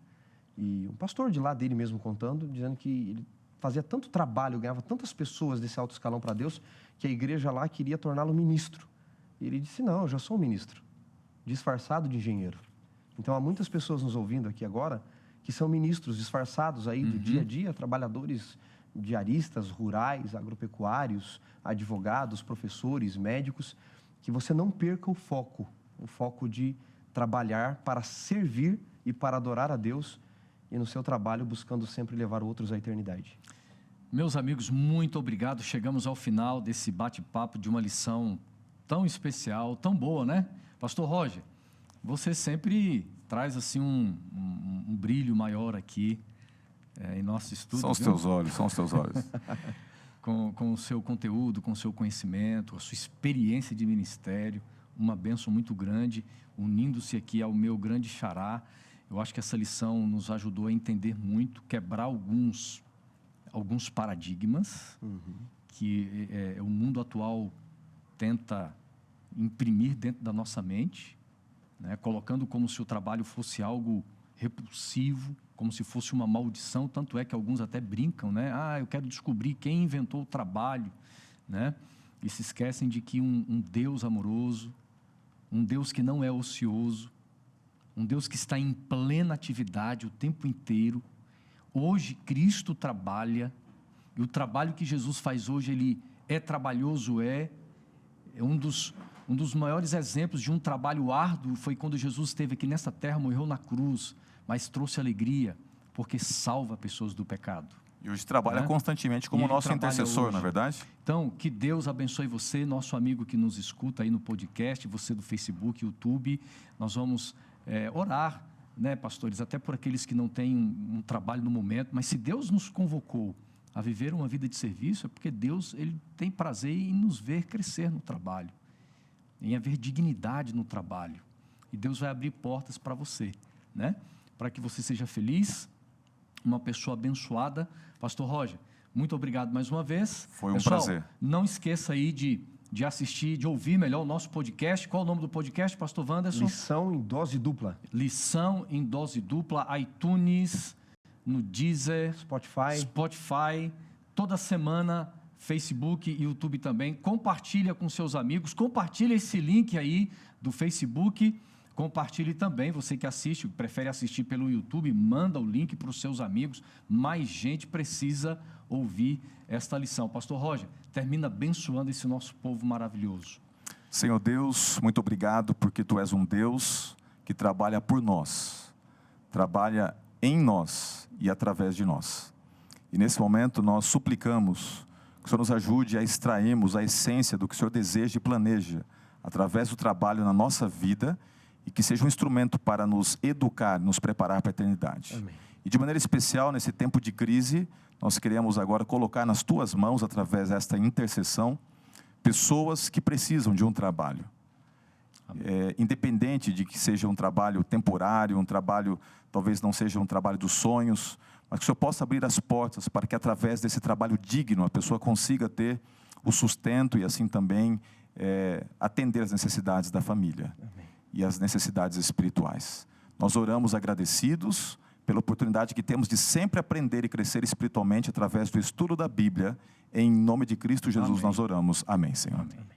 e um pastor de lá dele mesmo contando, dizendo que ele fazia tanto trabalho, ganhava tantas pessoas desse alto escalão para Deus, que a igreja lá queria torná-lo ministro. E ele disse, não, eu já sou um ministro, disfarçado de engenheiro. Então, há muitas pessoas nos ouvindo aqui agora que são ministros disfarçados aí do dia a dia, trabalhadores diaristas, rurais, agropecuários, advogados, professores, médicos, que você não perca o foco de trabalhar para servir e para adorar a Deus e no seu trabalho buscando sempre levar outros à eternidade. Meus amigos, muito obrigado. Chegamos ao final desse bate-papo de uma lição tão especial, tão boa, né? Pastor Roger, você sempre traz assim um brilho maior aqui em nosso estudo. São os teus olhos, são os teus olhos. com o seu conteúdo, com o seu conhecimento, a sua experiência de ministério, uma bênção muito grande, unindo-se aqui ao meu grande xará. Eu acho que essa lição nos ajudou a entender muito, quebrar alguns paradigmas que o mundo atual tenta imprimir dentro da nossa mente, né? Colocando como se o trabalho fosse algo repulsivo, como se fosse uma maldição, tanto é que alguns até brincam, né? Eu quero descobrir quem inventou o trabalho, né? E se esquecem de que um Deus amoroso, um Deus que não é ocioso, um Deus que está em plena atividade o tempo inteiro. Hoje Cristo trabalha, e o trabalho que Jesus faz hoje, ele é trabalhoso, é um dos Um dos maiores exemplos de um trabalho árduo foi quando Jesus esteve aqui nesta terra, morreu na cruz, mas trouxe alegria, porque salva pessoas do pecado. E hoje trabalha constantemente como nosso intercessor, não é verdade? Então, que Deus abençoe você, nosso amigo que nos escuta aí no podcast, você do Facebook, YouTube. Nós vamos orar, né, pastores, até por aqueles que não têm um trabalho no momento, mas se Deus nos convocou a viver uma vida de serviço, é porque Deus ele tem prazer em nos ver crescer no trabalho, em haver dignidade no trabalho. E Deus vai abrir portas para você, né? Para que você seja feliz, uma pessoa abençoada. Pastor Roger, muito obrigado mais uma vez. Foi um prazer. Não esqueça aí de assistir, de ouvir melhor o nosso podcast. Qual o nome do podcast, pastor Wanderson? Lição em Dose Dupla. Lição em Dose Dupla, iTunes, no Deezer, Spotify, toda semana, Facebook e YouTube também. Compartilha com seus amigos, compartilha esse link aí do Facebook. Compartilhe também, você que assiste, prefere assistir pelo YouTube, manda o link para os seus amigos. Mais gente precisa ouvir esta lição. Pastor Roger, termina abençoando esse nosso povo maravilhoso. Senhor Deus, muito obrigado, porque Tu és um Deus que trabalha por nós, trabalha em nós e através de nós. E nesse momento nós suplicamos que o Senhor nos ajude a extrairmos a essência do que o Senhor deseja e planeja, através do trabalho na nossa vida, e que seja um instrumento para nos educar, nos preparar para a eternidade. Amém. E de maneira especial, nesse tempo de crise, nós queremos agora colocar nas Tuas mãos, através desta intercessão, pessoas que precisam de um trabalho. Independente de que seja um trabalho temporário, um trabalho, talvez não seja um trabalho dos sonhos, mas que o Senhor possa abrir as portas para que através desse trabalho digno, a pessoa consiga ter o sustento e assim também atender as necessidades da família. Amém. E as necessidades espirituais. Nós oramos agradecidos pela oportunidade que temos de sempre aprender e crescer espiritualmente através do estudo da Bíblia. Em nome de Cristo Jesus, nós oramos. Amém, Senhor. Amém.